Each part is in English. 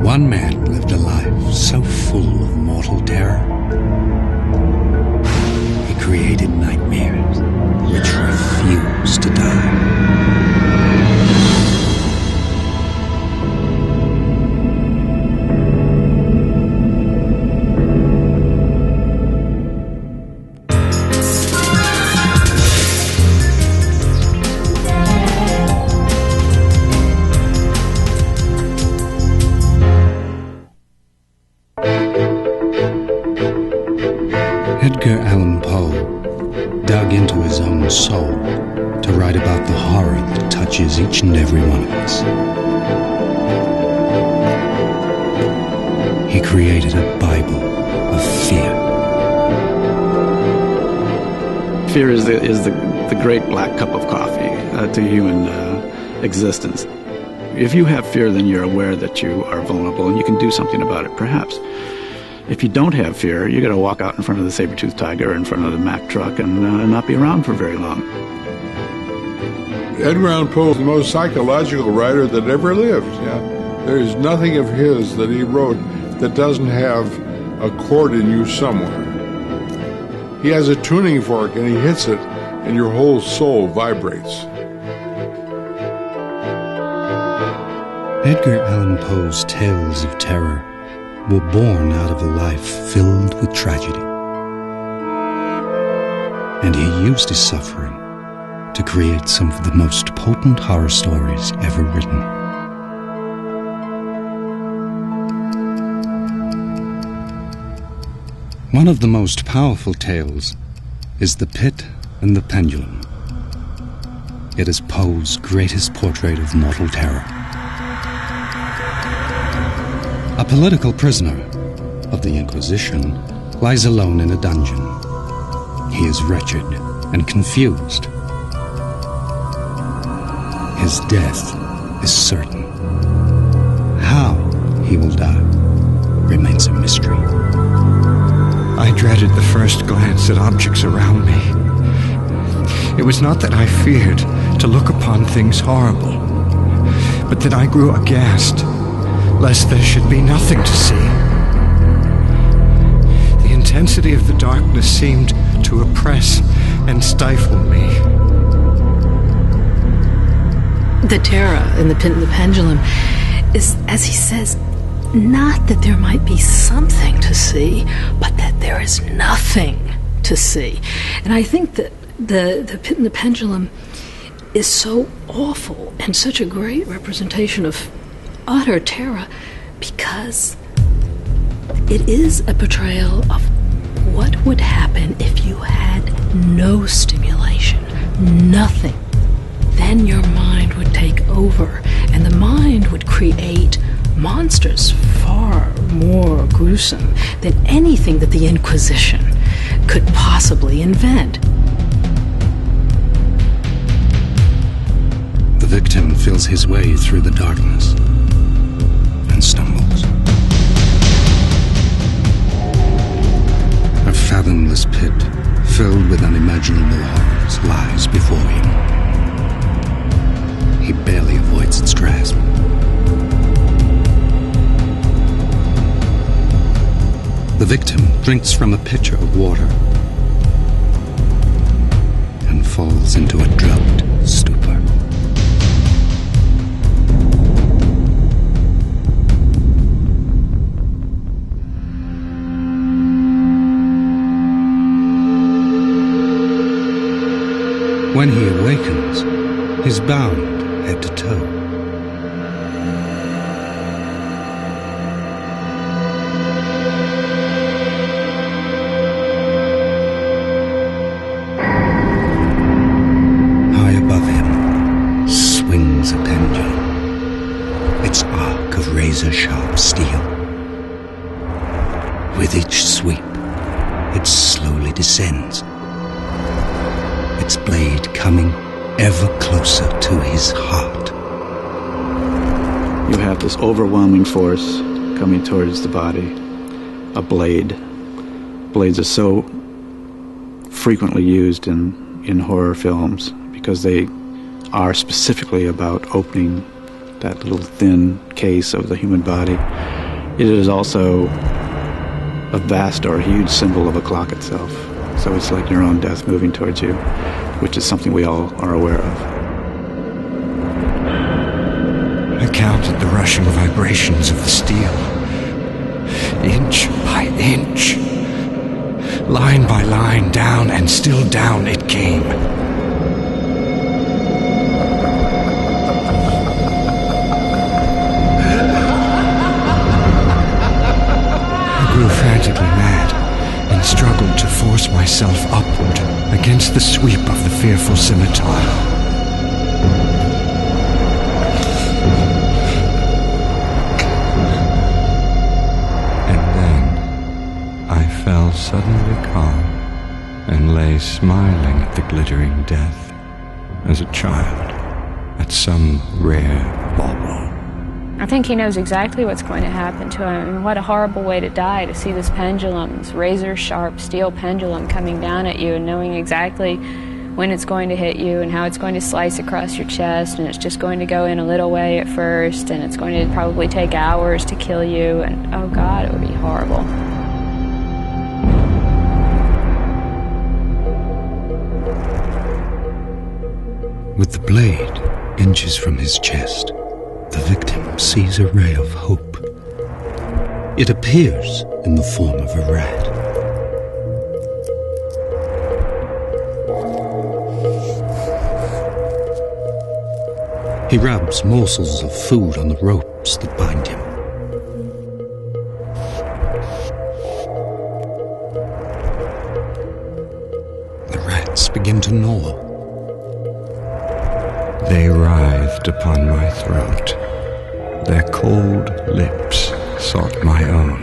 One man lived a life so full of mortal terror. He created nightmares which refused to die. Edgar Allan Poe dug into his own soul to write about the horror that touches each and every one of us. He created a Bible of fear. Fear is the great black cup of coffee to human existence. If you have fear, then you're aware that you are vulnerable and you can do something about it, perhaps. If you don't have fear, you're going to walk out in front of the saber-toothed tiger or in front of the Mack truck and not be around for very long. Edgar Allan Poe is the most psychological writer that ever lived. Yeah. There is nothing of his that he wrote that doesn't have a chord in you somewhere. He has a tuning fork and he hits it and your whole soul vibrates. Edgar Allan Poe's tales of terror were born out of a life filled with tragedy. And he used his suffering to create some of the most potent horror stories ever written. One of the most powerful tales is The Pit and the Pendulum. It is Poe's greatest portrait of mortal terror. A political prisoner of the Inquisition lies alone in a dungeon. He is wretched and confused. His death is certain. How he will die remains a mystery. I dreaded the first glance at objects around me. It was not that I feared to look upon things horrible, but that I grew aghast lest there should be nothing to see. The intensity of the darkness seemed to oppress and stifle me. The terror in The Pit and the Pendulum is, as he says, not that there might be something to see, but that there is nothing to see. And I think that the Pit and the Pendulum is so awful and such a great representation of utter terror because it is a portrayal of what would happen if you had no stimulation, nothing. Then your mind would take over and the mind would create monsters far more gruesome than anything that the Inquisition could possibly invent. The victim feels his way through the darkness and stumbles. A fathomless pit filled with unimaginable horrors lies before him. He barely avoids its grasp. The victim drinks from a pitcher of water and falls into a drugged stupor. When he awakens, he's bound head to toe. High above him swings a pendulum, its arc of razor-sharp steel. With each sweep, it slowly descends, its blade coming ever closer to his heart. You have this overwhelming force coming towards the body, a blade. Blades are so frequently used in horror films because they are specifically about opening that little thin case of the human body. It is also a vast or a huge symbol of a clock itself. So it's like your own death moving towards you, which is something we all are aware of. I counted the rushing vibrations of the steel, inch by inch. Line by line, down and still down it came. I grew frantically mad and struggled to force myself upward against the sweep of the fearful scimitar. Fell suddenly calm and lay smiling at the glittering death as a child at some rare bauble. I think he knows exactly what's going to happen to him, and what a horrible way to die, to see this pendulum, this razor-sharp steel pendulum coming down at you and knowing exactly when it's going to hit you and how it's going to slice across your chest, and it's just going to go in a little way at first, and it's going to probably take hours to kill you, and oh God, it would be horrible. With the blade inches from his chest, the victim sees a ray of hope. It appears in the form of a rat. He rubs morsels of food on the ropes that bind him. The rats begin to gnaw. They writhed upon my throat. Their cold lips sought my own.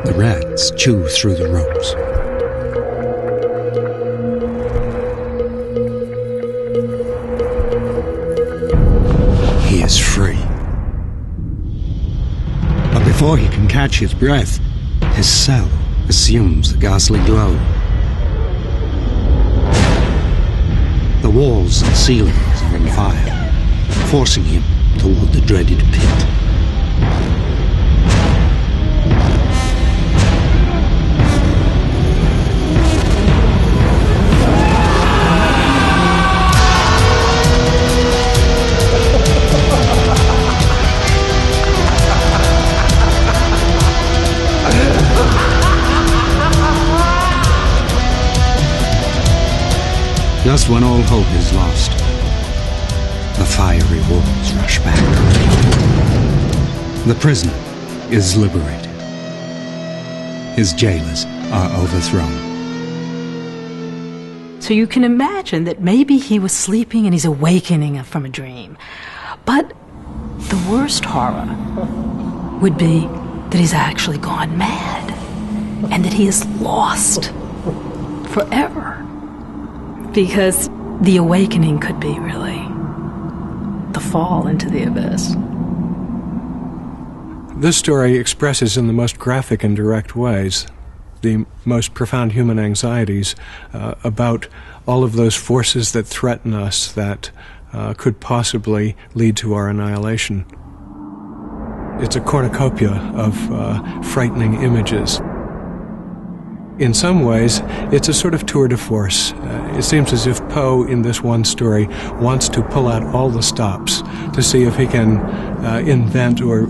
The rats chew through the ropes. He is free. But before he can catch his breath, his cell assumes a ghastly glow. The walls and ceilings are on fire, forcing him toward the dreaded pit. Just when all hope is lost, the fiery walls rush back. The prisoner is liberated. His jailers are overthrown. So you can imagine that maybe he was sleeping and he's awakening from a dream. But the worst horror would be that he's actually gone mad and that he is lost forever. Because the awakening could be really the fall into the abyss. This story expresses in the most graphic and direct ways the most profound human anxieties about all of those forces that threaten us that could possibly lead to our annihilation. It's a cornucopia of frightening images. In some ways, it's a sort of tour de force. It seems as if Poe, in this one story, wants to pull out all the stops to see if he can invent or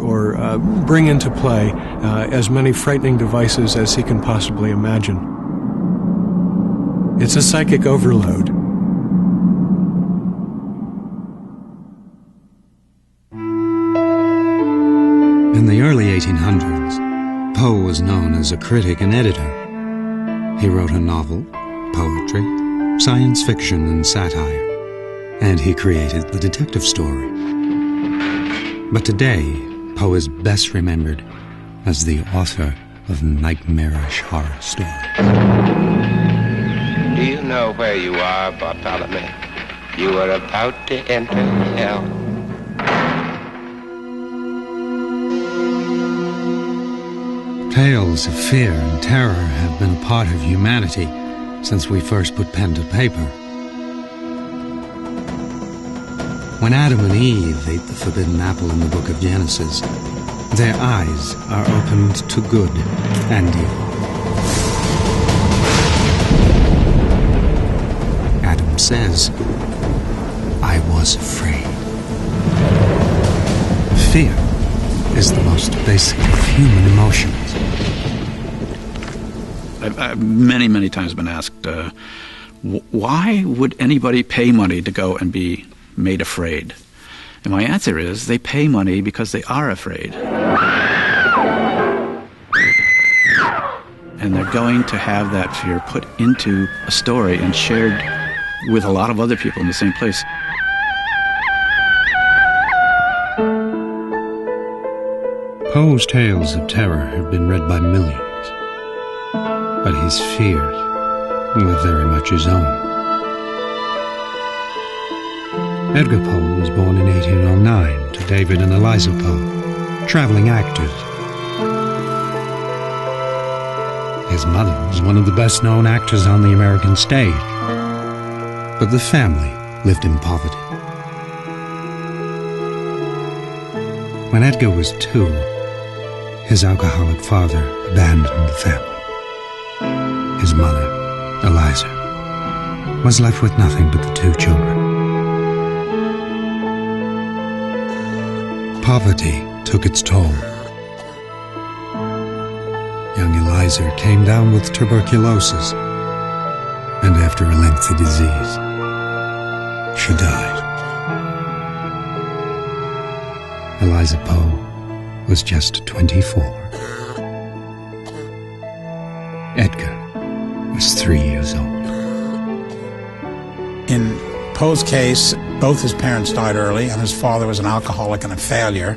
bring into play as many frightening devices as he can possibly imagine. It's a psychic overload. In the early 1800s, Poe was known as a critic and editor. He wrote a novel, poetry, science fiction, and satire, and he created the detective story. But today, Poe is best remembered as the author of nightmarish horror stories. Do you know where you are, Bartholomew? You are about to enter hell. Tales of fear and terror have been a part of humanity since we first put pen to paper. When Adam and Eve ate the forbidden apple in the book of Genesis, their eyes are opened to good and evil. Adam says, "I was afraid." Fear is the most basic of human emotions. I've many times been asked, why would anybody pay money to go and be made afraid? And my answer is, they pay money because they are afraid. And they're going to have that fear put into a story and shared with a lot of other people in the same place. Poe's tales of terror have been read by millions, but his fears were very much his own. Edgar Poe was born in 1809 to David and Eliza Poe, traveling actors. His mother was one of the best-known actors on the American stage, but the family lived in poverty. When Edgar was 2, his alcoholic father abandoned the family. His mother, Eliza, was left with nothing but the 2 children. Poverty took its toll. Young Eliza came down with tuberculosis, and after a lengthy disease, she died. Eliza Poe was just 24. Edgar was 3 years old. In Poe's case, both his parents died early, and his father was an alcoholic and a failure,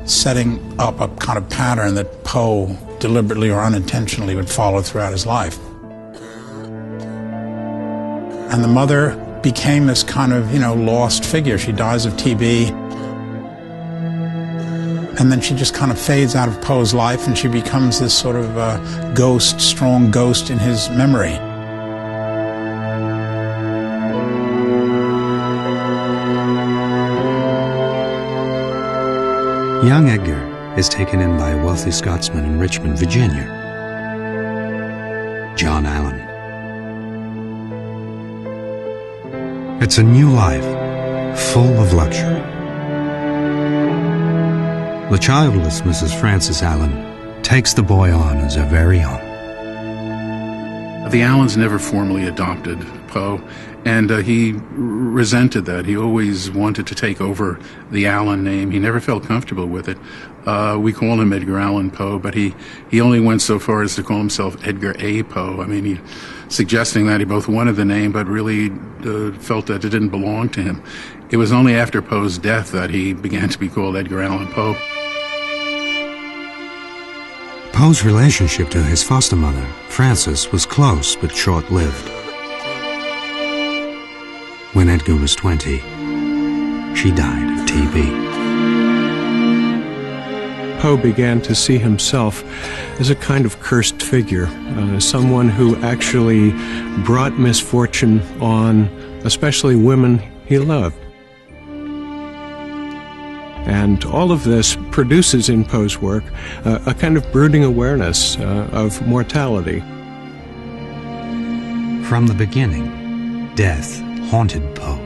setting up a kind of pattern that Poe deliberately or unintentionally would follow throughout his life. And the mother became this kind of, lost figure. She dies of TB. And then she just kind of fades out of Poe's life, and she becomes this sort of ghost, strong ghost in his memory. Young Edgar is taken in by a wealthy Scotsman in Richmond, Virginia, John Allen. It's a new life, full of luxury. The childless Mrs. Frances Allen takes the boy on as her very own. The Allens never formally adopted Poe, and he resented that. He always wanted to take over the Allen name. He never felt comfortable with it. We call him Edgar Allan Poe, but he only went so far as to call himself Edgar A. Poe. Suggesting that he both wanted the name, but really felt that it didn't belong to him. It was only after Poe's death that he began to be called Edgar Allan Poe. Poe's relationship to his foster mother, Frances, was close but short-lived. When Edgar was 20, she died of TB. Poe began to see himself as a kind of cursed figure, someone who actually brought misfortune on especially women he loved. And all of this produces in Poe's work a kind of brooding awareness of mortality. From the beginning, death haunted Poe.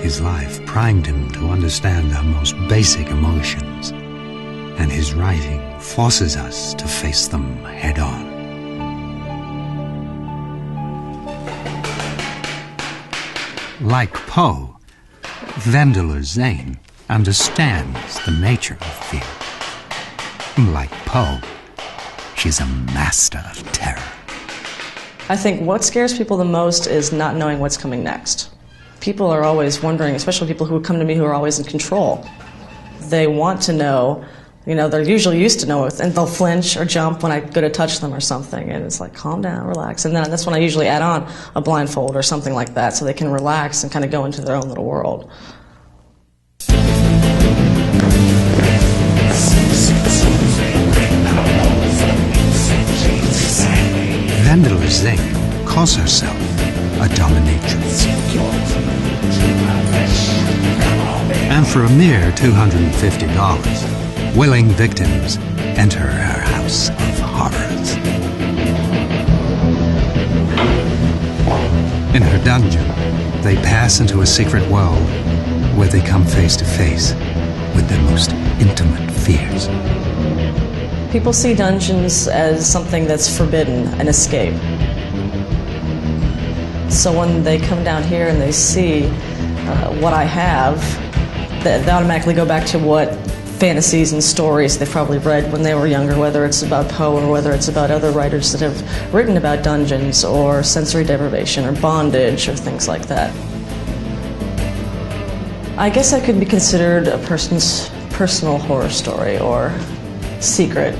His life primed him to understand our most basic emotions, and his writing forces us to face them head-on. Like Poe, Vendela Zane understands the nature of fear. Like Poe, she's a master of terror. I think what scares people the most is not knowing what's coming next. People are always wondering, especially people who come to me who are always in control. They want to know, they're usually used to know it, and they'll flinch or jump when I go to touch them or something, and it's like, calm down, relax. And then that's when I usually add on a blindfold or something like that so they can relax and kind of go into their own little world. Vendela Zane calls herself a a dominatrix. And for a mere $250, willing victims enter her house of horrors. In her dungeon, they pass into a secret world where they come face to face with their most intimate fears. People see dungeons as something that's forbidden, an escape. So when they come down here and they see what I have, they automatically go back to what fantasies and stories they've probably read when they were younger, whether it's about Poe or whether it's about other writers that have written about dungeons or sensory deprivation or bondage or things like that. I guess that could be considered a person's personal horror story or secret.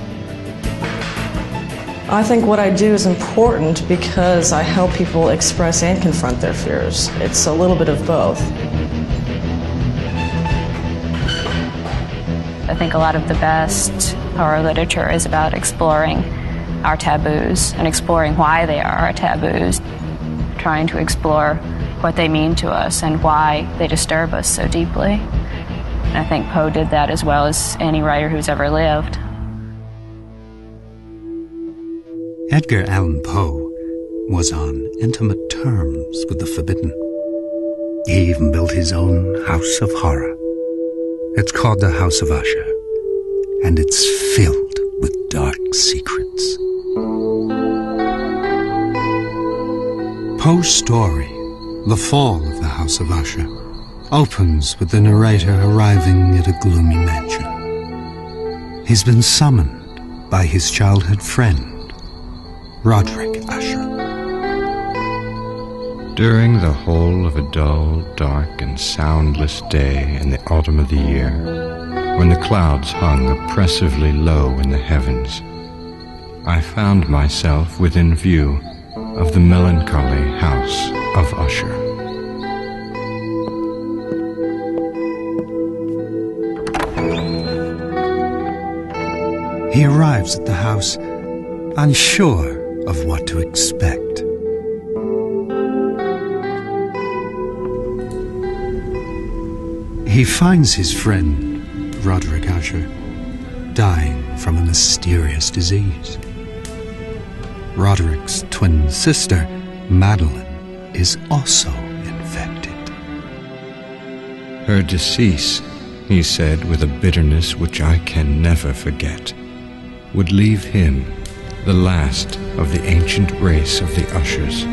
I think what I do is important because I help people express and confront their fears. It's a little bit of both. I think a lot of the best horror literature is about exploring our taboos and exploring why they are our taboos, trying to explore what they mean to us and why they disturb us so deeply. And I think Poe did that as well as any writer who's ever lived. Edgar Allan Poe was on intimate terms with the forbidden. He even built his own house of horror. It's called the House of Usher, and it's filled with dark secrets. Poe's story, The Fall of the House of Usher, opens with the narrator arriving at a gloomy mansion. He's been summoned by his childhood friend, Roderick Usher. During the whole of a dull, dark, and soundless day in the autumn of the year, when the clouds hung oppressively low in the heavens, I found myself within view of the melancholy House of Usher. He arrives at the house unsure of what to expect. He finds his friend, Roderick Usher, dying from a mysterious disease. Roderick's twin sister, Madeline, is also infected. Her decease, he said with a bitterness which I can never forget, would leave him the last of the ancient race of the Ushers.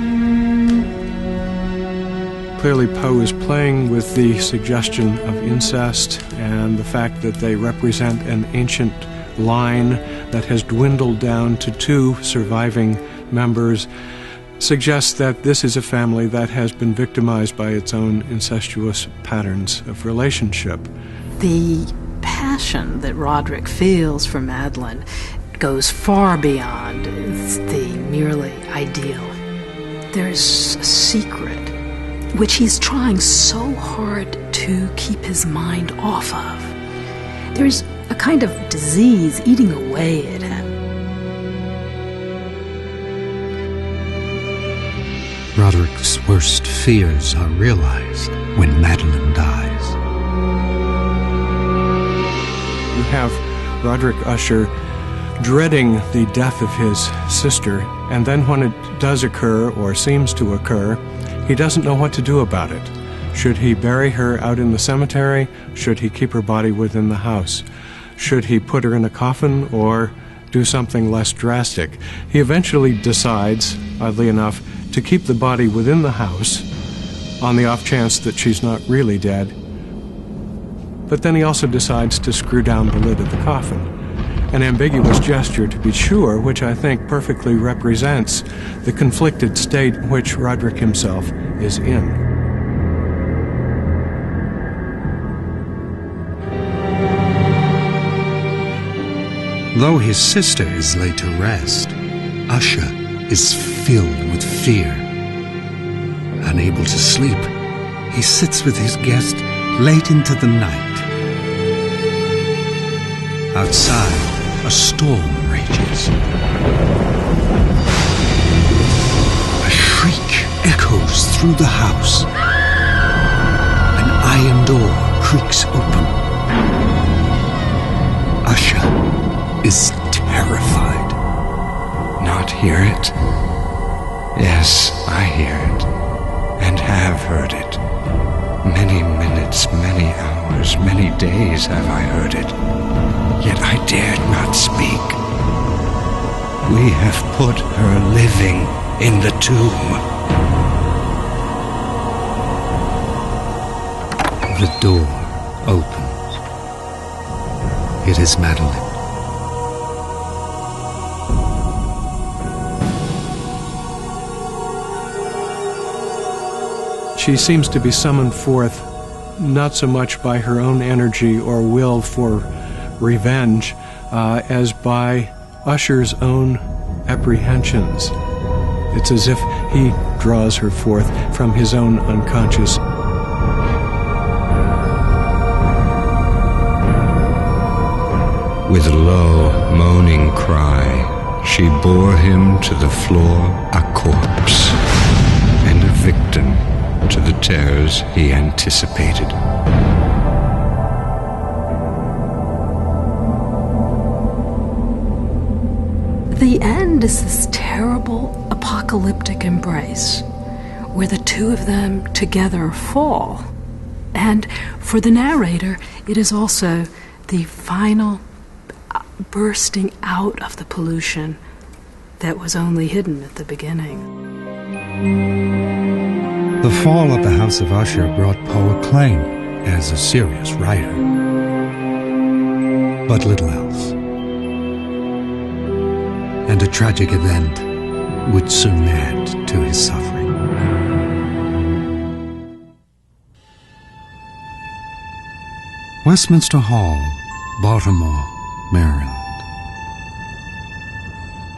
Clearly, Poe is playing with the suggestion of incest and the fact that they represent an ancient line that has dwindled down to 2 surviving members, suggests that this is a family that has been victimized by its own incestuous patterns of relationship. The passion that Roderick feels for Madeline goes far beyond the merely ideal. There's a secret which he's trying so hard to keep his mind off of. There's a kind of disease eating away at him. Roderick's worst fears are realized when Madeline dies. You have Roderick Usher dreading the death of his sister, and then when it does occur, or seems to occur, he doesn't know what to do about it. Should he bury her out in the cemetery? Should he keep her body within the house? Should he put her in a coffin or do something less drastic? He eventually decides, oddly enough, to keep the body within the house on the off chance that she's not really dead. But then he also decides to screw down the lid of the coffin. An ambiguous gesture, to be sure, which I think perfectly represents the conflicted state in which Roderick himself is in. Though his sister is laid to rest, Usher is filled with fear. Unable to sleep, he sits with his guest late into the night. Outside, a storm rages. A shriek echoes through the house. An iron door creaks open. Usher is terrified. Not hear it? Yes, I hear it, and have heard it. Many minutes, many hours, many days have I heard it, yet I dared not speak. We have put her living in the tomb. The door opens. It is Madeline. She seems to be summoned forth not so much by her own energy or will for revenge as by Usher's own apprehensions. It's as if he draws her forth from his own unconscious. With a low, moaning cry, she bore him to the floor, a corpse, and a victim to the terrors he anticipated. The end is this terrible apocalyptic embrace where the two of them together fall. And for the narrator, it is also the final bursting out of the pollution that was only hidden at the beginning. The fall of the House of Usher brought Poe acclaim as a serious writer, but little else. And a tragic event would soon add to his suffering. Westminster Hall, Baltimore, Maryland.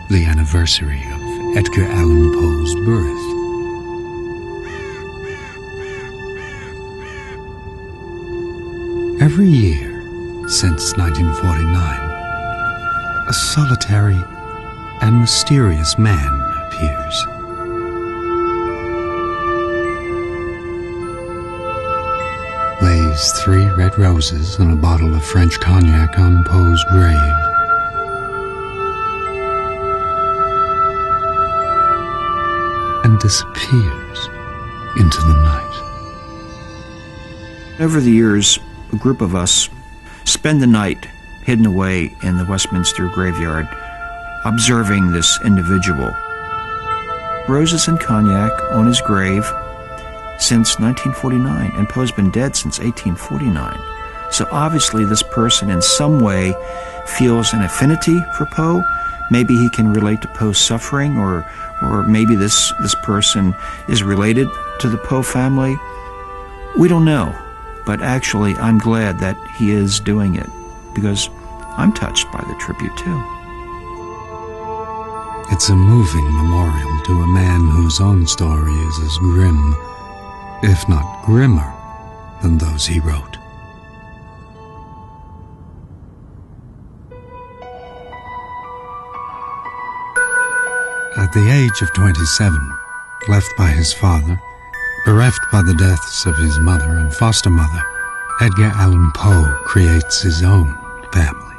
The anniversary of Edgar Allan Poe's birth. Every year since 1949, a solitary and mysterious man appears. Lays 3 red roses and a bottle of French cognac on Poe's grave. And disappears into the night. Over the years, a group of us spend the night hidden away in the Westminster graveyard, observing this individual. Roses and cognac on his grave since 1949, and Poe's been dead since 1849. So obviously this person in some way feels an affinity for Poe. Maybe he can relate to Poe's suffering, or maybe this person is related to the Poe family. We don't know, but actually I'm glad that he is doing it, because I'm touched by the tribute too. It's a moving memorial to a man whose own story is as grim, if not grimmer, than those he wrote. At the age of 27, left by his father, bereft by the deaths of his mother and foster mother, Edgar Allan Poe creates his own family.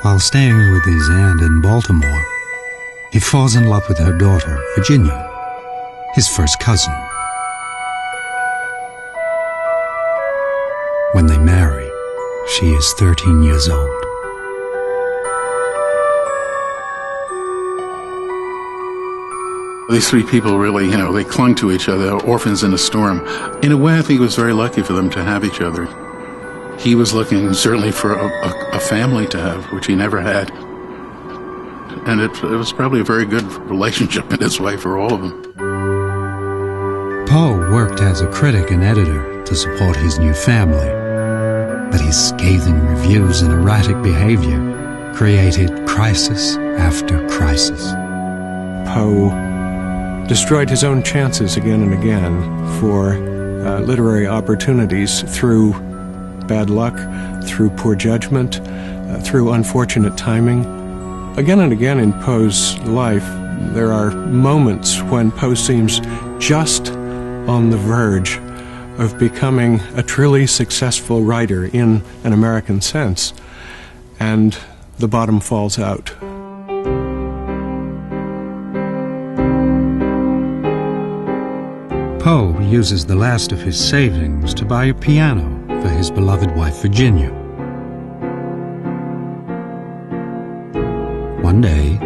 While staying with his aunt in Baltimore, he falls in love with her daughter, Virginia, his first cousin. When they marry, she is 13 years old. These 3 people really, they clung to each other, orphans in a storm. In a way, I think it was very lucky for them to have each other. He was looking certainly for a family to have, which he never had. And it was probably a very good relationship in its way for all of them. Poe worked as a critic and editor to support his new family, but his scathing reviews and erratic behavior created crisis after crisis. Poe destroyed his own chances again and again for literary opportunities through bad luck, through poor judgment, through unfortunate timing. Again and again in Poe's life, there are moments when Poe seems just on the verge of becoming a truly successful writer in an American sense, and the bottom falls out. Poe uses the last of his savings to buy a piano for his beloved wife Virginia. One day,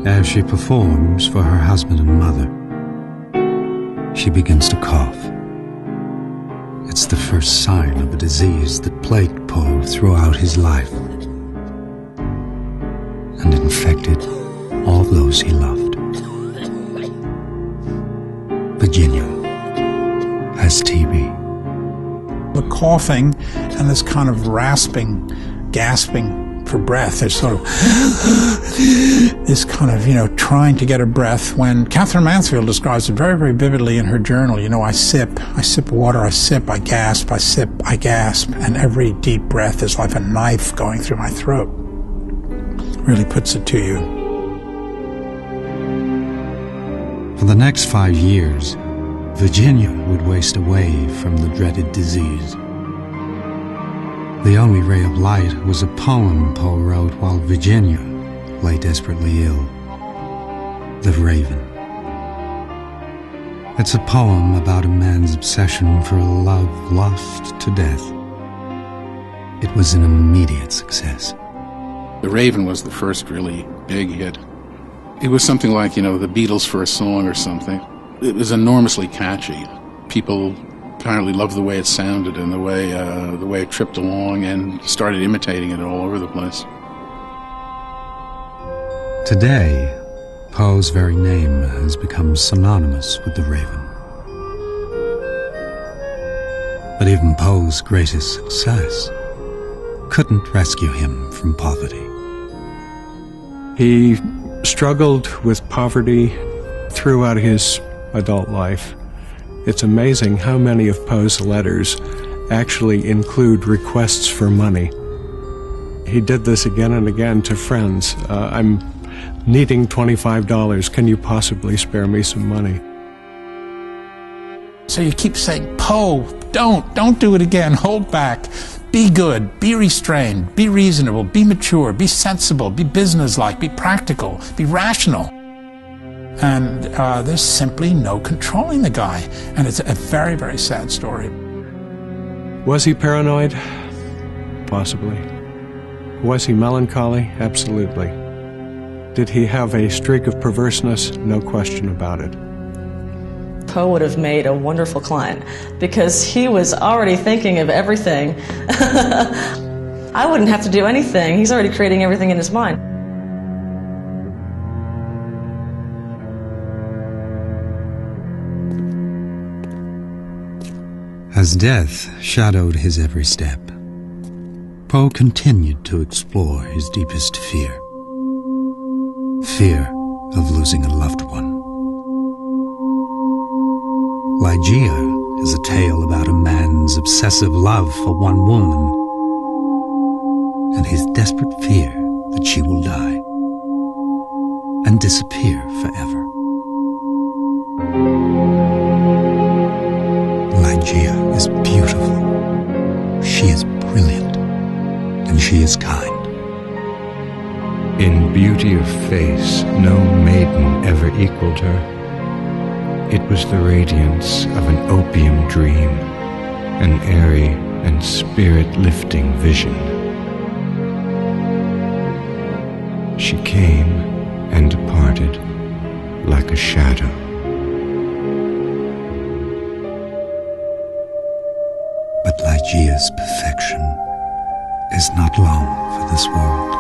as she performs for her husband and mother, she begins to cough. It's the first sign of a disease that plagued Poe throughout his life and infected all those he loved. Virginia has TB. The coughing and this kind of rasping, gasping for breath. There's sort of this kind of, trying to get a breath, when Catherine Mansfield describes it very, very vividly in her journal. I sip water, I sip, I gasp, I sip, I gasp, and every deep breath is like a knife going through my throat. Really puts it to you. For the next 5 years, Virginia would waste away from the dreaded disease. The only ray of light was a poem Poe wrote while Virginia lay desperately ill. The Raven. It's a poem about a man's obsession for a love lost to death. It was an immediate success. The Raven was the first really big hit. It was something like, the Beatles' first song or something. It was enormously catchy. People apparently loved the way it sounded and the way it tripped along, and started imitating it all over the place. Today, Poe's very name has become synonymous with the Raven. But even Poe's greatest success couldn't rescue him from poverty. He struggled with poverty throughout his adult life. It's amazing how many of Poe's letters actually include requests for money. He did this again and again to friends. I'm needing $25. Can you possibly spare me some money? So you keep saying, Poe, don't do it again, hold back. Be good, be restrained, be reasonable, be mature, be sensible, be businesslike, be practical, be rational. And there's simply no controlling the guy. And it's a very, very sad story. Was he paranoid? Possibly. Was he melancholy? Absolutely. Did he have a streak of perverseness? No question about it. Poe would have made a wonderful client because he was already thinking of everything. I wouldn't have to do anything. He's already creating everything in his mind. As death shadowed his every step, Poe continued to explore his deepest fear. Fear of losing a loved one. Ligeia is a tale about a man's obsessive love for one woman and his desperate fear that she will die and disappear forever. Ligeia is beautiful, she is brilliant, and she is kind. In beauty of face, no maiden ever equaled her. It was the radiance of an opium dream, an airy and spirit-lifting vision. She came and departed like a shadow. But Ligeia's perfection is not long for this world.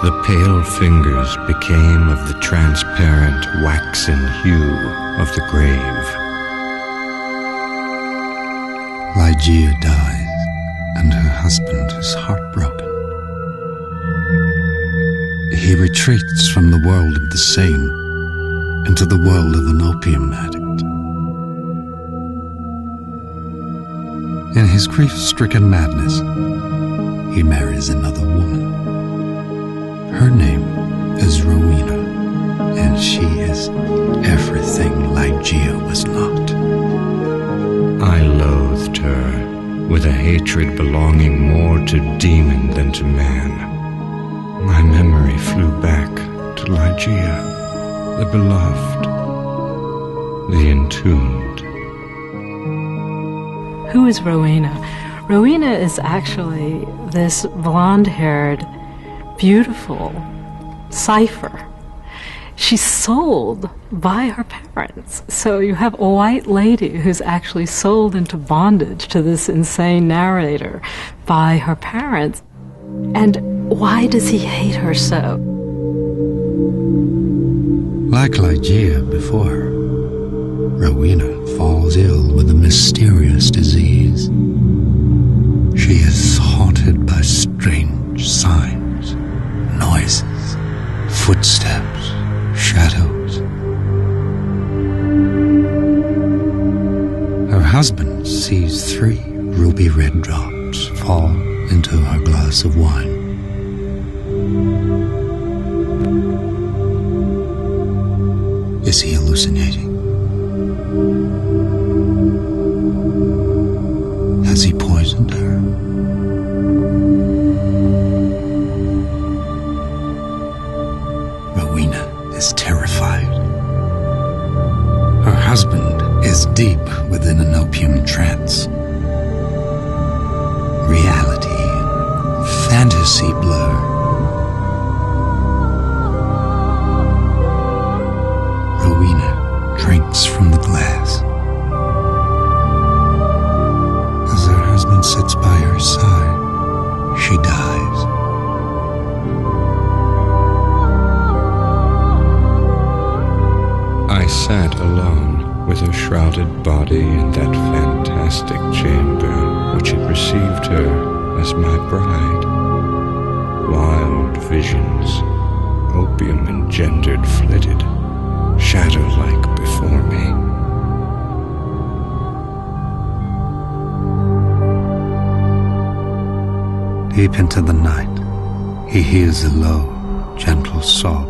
The pale fingers became of the transparent waxen hue of the grave. Ligeia dies, and her husband is heartbroken. He retreats from the world of the sane into the world of an opium addict. In his grief-stricken madness, he marries another woman. Her name is Rowena, and she is everything was not. I loathed her with a hatred belonging more to demon than to man. My memory flew back to Ligeia, the beloved, the entombed. Who is Rowena? Rowena is actually this blonde-haired, beautiful cipher. She's sold by her parents. So you have a white lady who's actually sold into bondage to this insane narrator by her parents. And why does he hate her so? Like Ligeia before, Rowena falls ill with a mysterious disease. She is haunted by strange signs, noises, footsteps, shadows. Her husband sees 3 ruby red drops fall into her glass of wine. Is he hallucinating? Has he poisoned her? Rowena is terrified. Her husband is deep within an opium trance. Reality and fantasy blur. Rowena drinks from the glass. As her husband sits by her side, she dies. I sat alone with her shrouded body in that fantastic chamber which had received her as my bride. Wild visions, opium-engendered, flitted, shadow-like before me. Deep into the night, he hears a low, gentle sob.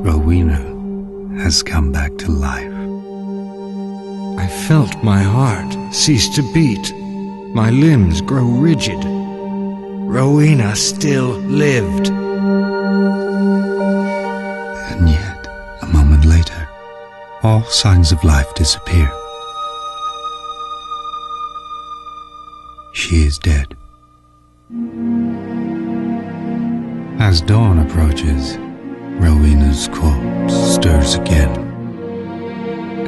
Rowena has come back to life. I felt my heart cease to beat, my limbs grow rigid. Rowena still lived. And yet, a moment later, all signs of life disappear. She is dead. As dawn approaches, Rowena's corpse stirs again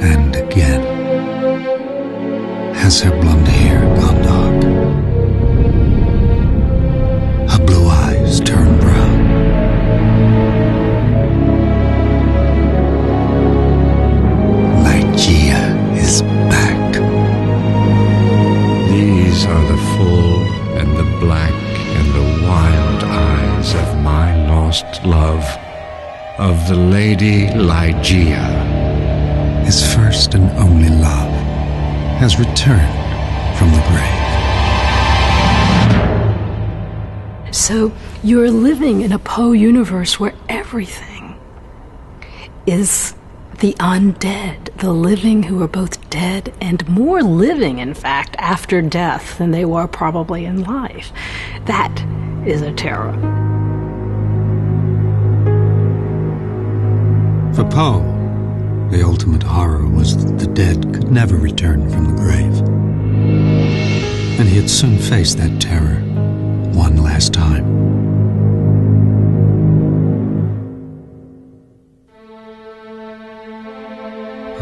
and again. Has her blonde hair gone dark? Her blue eyes turn brown. Ligeia is back. These are the full and the black and the wild eyes of my lost love, of the Lady Ligeia. His first and only love has returned from the grave. So you're living in a Poe universe where everything is the undead, the living who are both dead and more living, in fact, after death than they were probably in life. That is a terror. For Poe, the ultimate horror was that the dead could never return from the grave. And he had soon faced that terror one last time.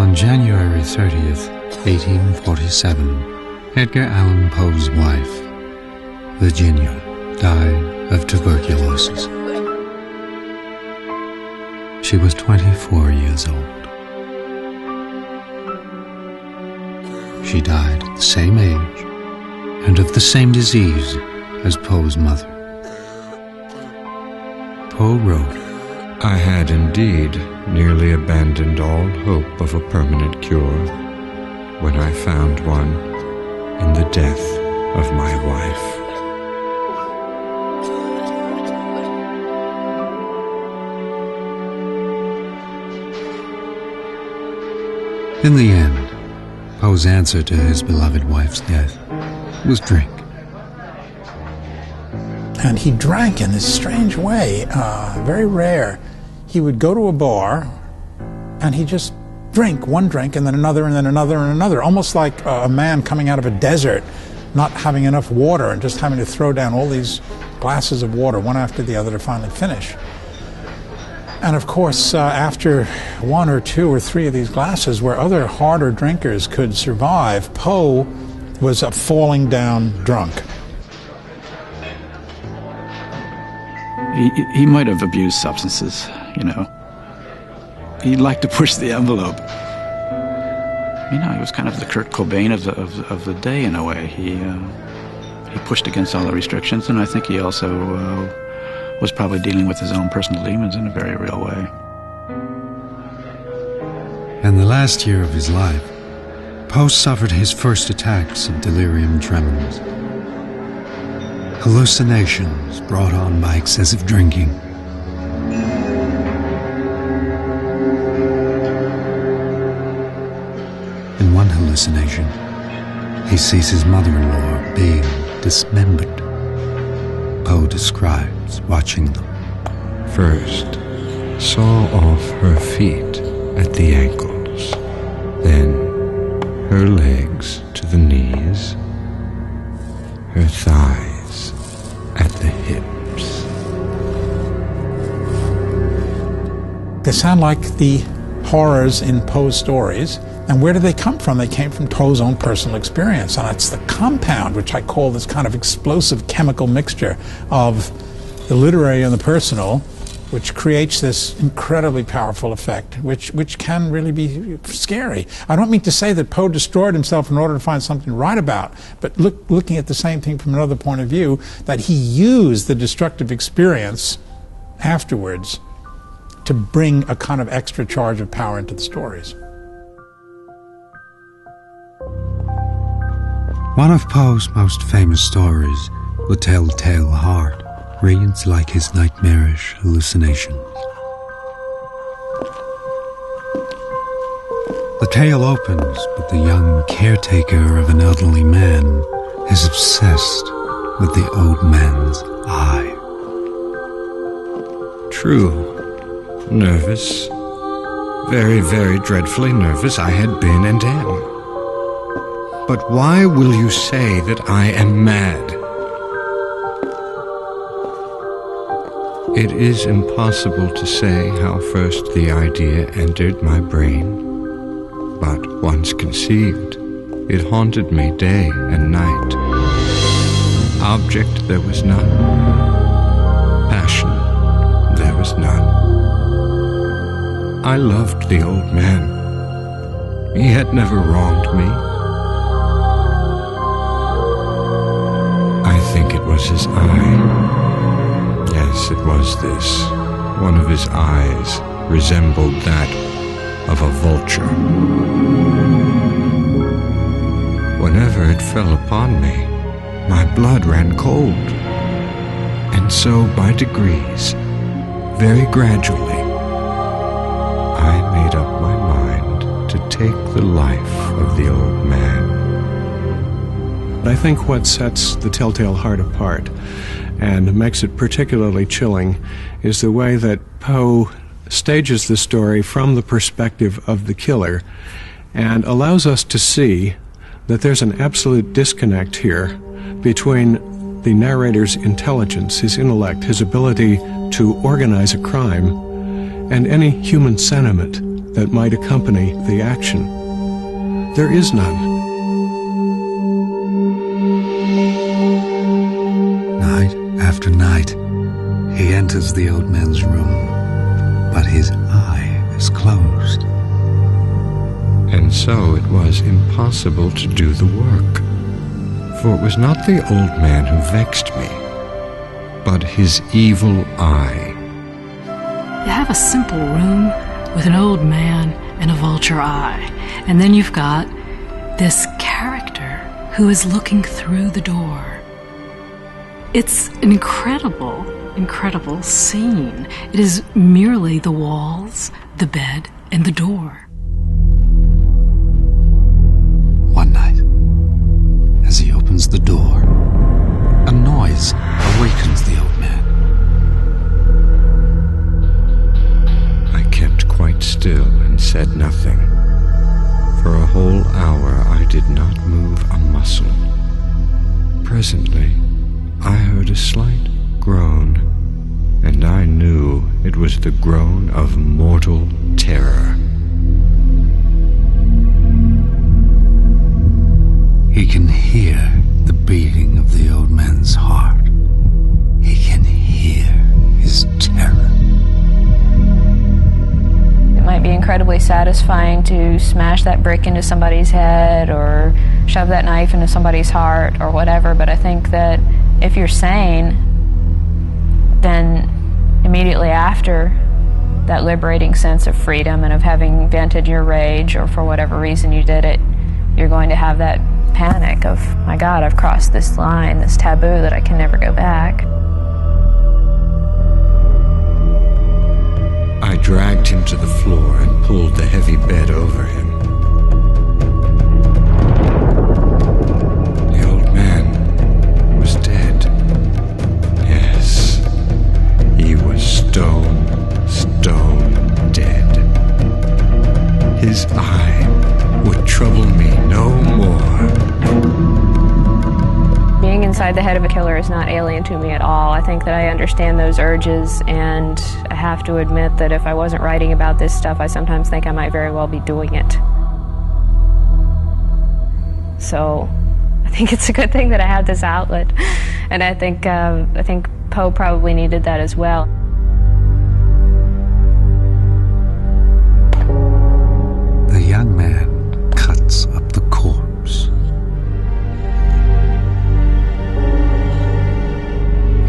On January 30th, 1847, Edgar Allan Poe's wife, Virginia, died of tuberculosis. She was 24 years old. She died at the same age and of the same disease as Poe's mother. Poe wrote, I had indeed nearly abandoned all hope of a permanent cure when I found one in the death of my wife. In the end, Poe's answer to his beloved wife's death was drink. And he drank in this strange way, very rare. He would go to a bar and he'd just drink one drink and then another and then another and another, almost like a man coming out of a desert, not having enough water and just having to throw down all these glasses of water one after the other to finally finish. And of course, after one or two or three of these glasses, where other harder drinkers could survive, Poe was a falling down drunk. He might have abused substances, you know. He liked to push the envelope. You know, he was kind of the Kurt Cobain of the day in a way. He pushed against all the restrictions, and I think he also was probably dealing with his own personal demons in a very real way. In the last year of his life, Poe suffered his first attacks of delirium tremens. Hallucinations brought on by excessive drinking. In one hallucination, he sees his mother-in-law being dismembered. Poe describes watching them. First, saw off her feet at the ankles, then her legs to the knees, her thighs at the hips. They sound like the horrors in Poe's stories. And where did they come from? They came from Poe's own personal experience. And it's the compound, which I call this kind of explosive chemical mixture of the literary and the personal, which creates this incredibly powerful effect, which can really be scary. I don't mean to say that Poe destroyed himself in order to find something to write about, but looking at the same thing from another point of view, that he used the destructive experience afterwards to bring a kind of extra charge of power into the stories. One of Poe's most famous stories, The Telltale Heart, reads like his nightmarish hallucinations. The tale opens with the young caretaker of an elderly man is obsessed with the old man's eye. True. Nervous. Very, very dreadfully nervous I had been and am. But why will you say that I am mad? It is impossible to say how first the idea entered my brain, but once conceived, it haunted me day and night. Object there was none. Passion there was none. I loved the old man. He had never wronged me. I think it was his eye. Yes, it was this. One of his eyes resembled that of a vulture. Whenever it fell upon me, my blood ran cold. And so, by degrees, very gradually, I made up my mind to take the life of the old man. I think what sets The Telltale Heart apart and makes it particularly chilling is the way that Poe stages the story from the perspective of the killer and allows us to see that there's an absolute disconnect here between the narrator's intelligence, his intellect, his ability to organize a crime, and any human sentiment that might accompany the action. There is none. Night after night, he enters the old man's room, but his eye is closed. And so it was impossible to do the work. For it was not the old man who vexed me, but his evil eye. You have a simple room with an old man and a vulture eye, and then you've got this character who is looking through the door. It's an incredible, incredible scene. It is merely the walls, the bed, and the door. presently I heard a slight groan, and I knew it was the groan of mortal terror. He can hear the beating of the old man's heart. He can hear his terror. It might be incredibly satisfying to smash that brick into somebody's head or shove that knife into somebody's heart or whatever, but I think that if you're sane, then immediately after that liberating sense of freedom and of having vented your rage, or for whatever reason you did it, you're going to have that panic of, my God, I've crossed this line, this taboo that I can never go back. I dragged him to the floor and pulled the heavy bed over him. The old man was dead. Yes, he was stone dead. His eye would trouble me no more. Being inside the head of a killer is not alien to me at all. I think that I understand those urges, and I have to admit that if I wasn't writing about this stuff, I sometimes think I might very well be doing it. So I think it's a good thing that I have this outlet, and I think Poe probably needed that as well. The young man cuts up the corpse.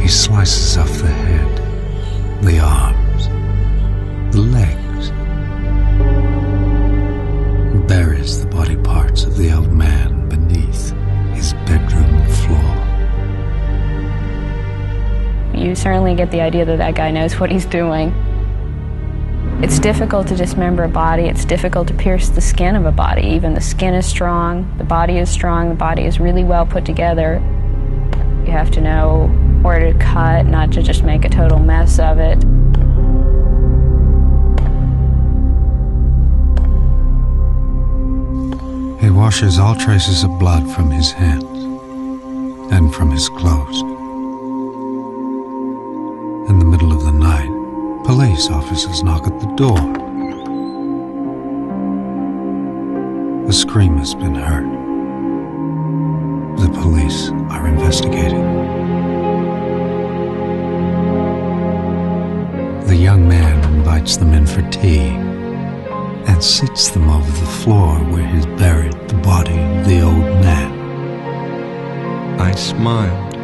He slices off the head, the arms, the legs, and buries the body parts of the old man beneath his bedroom floor. You certainly get the idea that that guy knows what he's doing. It's difficult to dismember a body. It's difficult to pierce the skin of a body. Even the skin is strong, the body is strong, the body is really well put together. You have to know where to cut, not to just make a total mess of it. He washes all traces of blood from his hands and from his clothes. In the middle of the night, police officers knock at the door. A scream has been heard. The police are investigating. The young man invites them in for tea and seats them over the floor where he's buried the body of the old man. I smiled,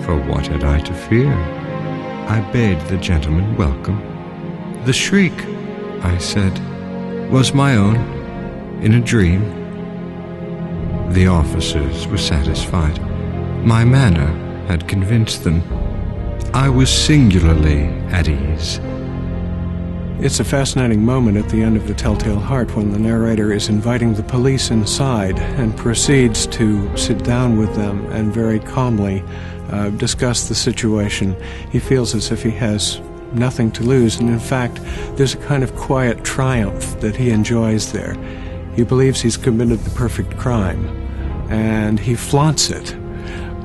for what had I to fear? I bade the gentleman welcome. The shriek, I said, was my own, in a dream. The officers were satisfied. My manner had convinced them. I was singularly at ease. It's a fascinating moment at the end of The Telltale Heart when the narrator is inviting the police inside and proceeds to sit down with them and very calmly discuss the situation. He feels as if he has nothing to lose, and in fact, there's a kind of quiet triumph that he enjoys there. He believes he's committed the perfect crime, and he flaunts it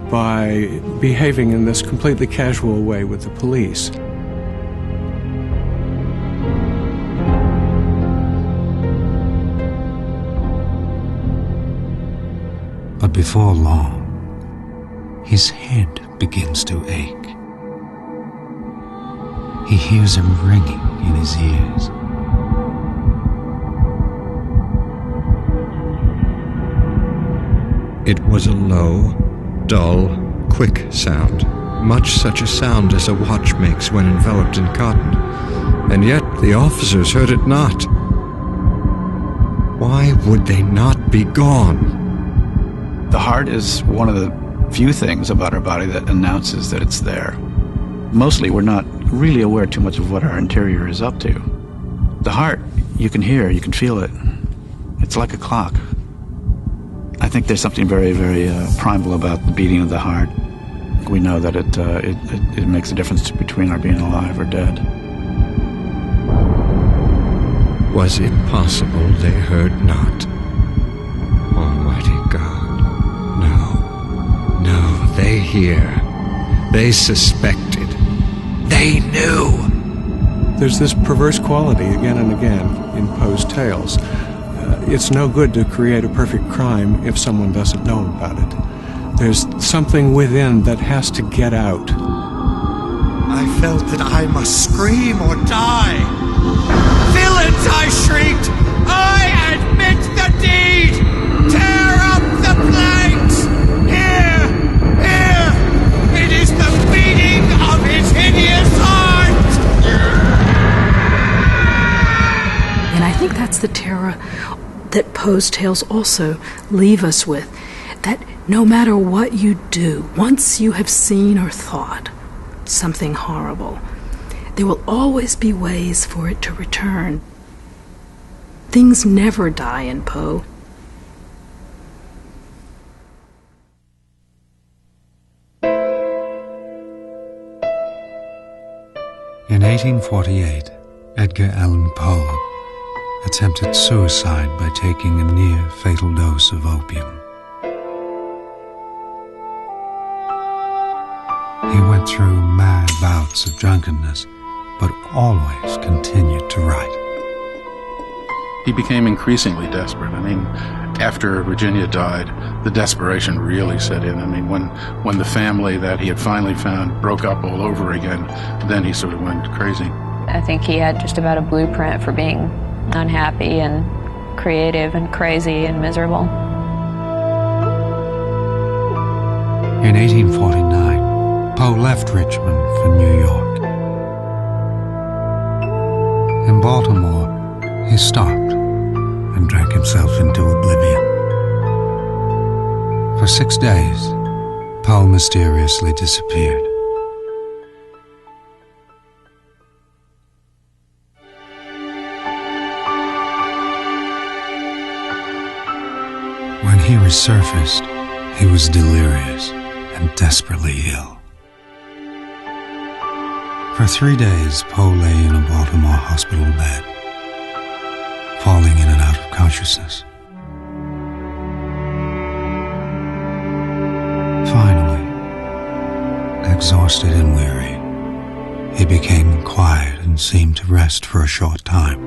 by behaving in this completely casual way with the police. But before long, his head begins to ache. He hears a ringing in his ears. It was a low, dull, quick sound, much such a sound as a watch makes when enveloped in cotton, and yet the officers heard it not. Why would they not be gone? The heart is one of the few things about our body that announces that it's there. Mostly we're not really aware too much of what our interior is up to. The heart, you can hear, you can feel it. It's like a clock. I think there's something very, very primal about the beating of the heart. We know that it makes a difference between our being alive or dead. Was it possible they heard not? Almighty God, no, they here. They suspected. They knew. There's this perverse quality again and again in Poe's tales. It's no good to create a perfect crime if someone doesn't know about it. There's something within that has to get out. I felt that I must scream or die. Villains, I shrieked! I admit the deed! Tear up the planks! Here! Here! It is the beating of his hideous heart! And I think that's the terror that Poe's tales also leave us with. That no matter what you do, once you have seen or thought something horrible, there will always be ways for it to return. Things never die in Poe. In 1848, Edgar Allan Poe attempted suicide by taking a near-fatal dose of opium. He went through mad bouts of drunkenness, but always continued to write. He became increasingly desperate. I mean, after Virginia died, the desperation really set in. I mean, when the family that he had finally found broke up all over again, then he sort of went crazy. I think he had just about a blueprint for being unhappy and creative and crazy and miserable. In 1849, Poe left Richmond for New York. In Baltimore, he stopped and drank himself into oblivion. For 6 days, Poe mysteriously disappeared. When he resurfaced, he was delirious and desperately ill. For 3 days, Poe lay in a Baltimore hospital bed, falling in and out of consciousness. Finally, exhausted and weary, he became quiet and seemed to rest for a short time.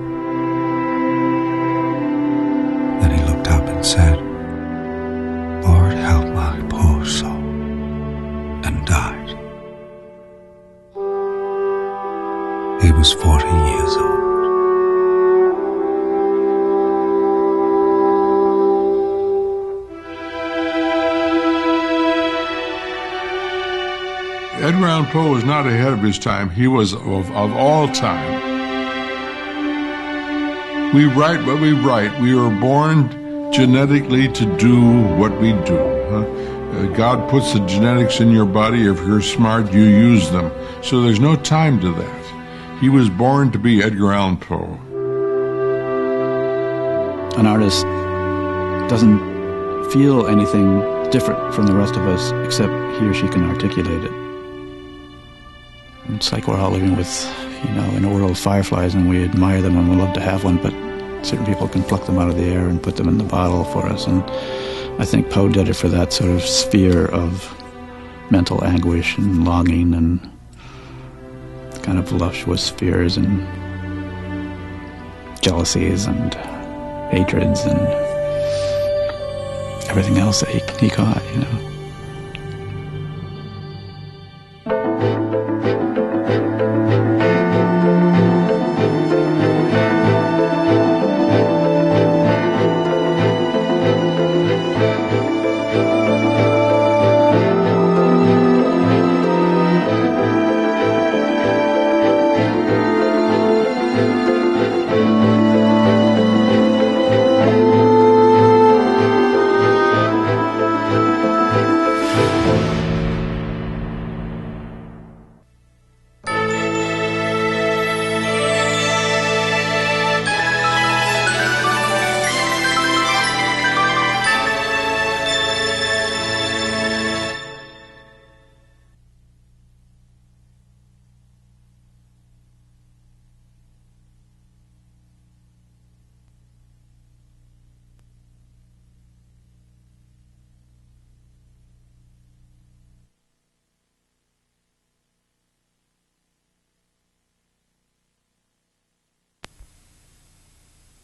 Then he looked up and said, "Lord, help my poor soul," and died. He was 40 years old. Edgar Allan Poe was not ahead of his time. He was of all time. We write what we write. We are born genetically to do what we do. God puts the genetics in your body. If you're smart, you use them. So there's no time to that. He was born to be Edgar Allan Poe. An artist doesn't feel anything different from the rest of us except he or she can articulate it. It's like we're all living with, in a world of fireflies, and we admire them and we love to have one, but certain people can pluck them out of the air and put them in the bottle for us. And I think Poe did it for that sort of sphere of mental anguish and longing and kind of voluptuous fears and jealousies and hatreds and everything else that he caught,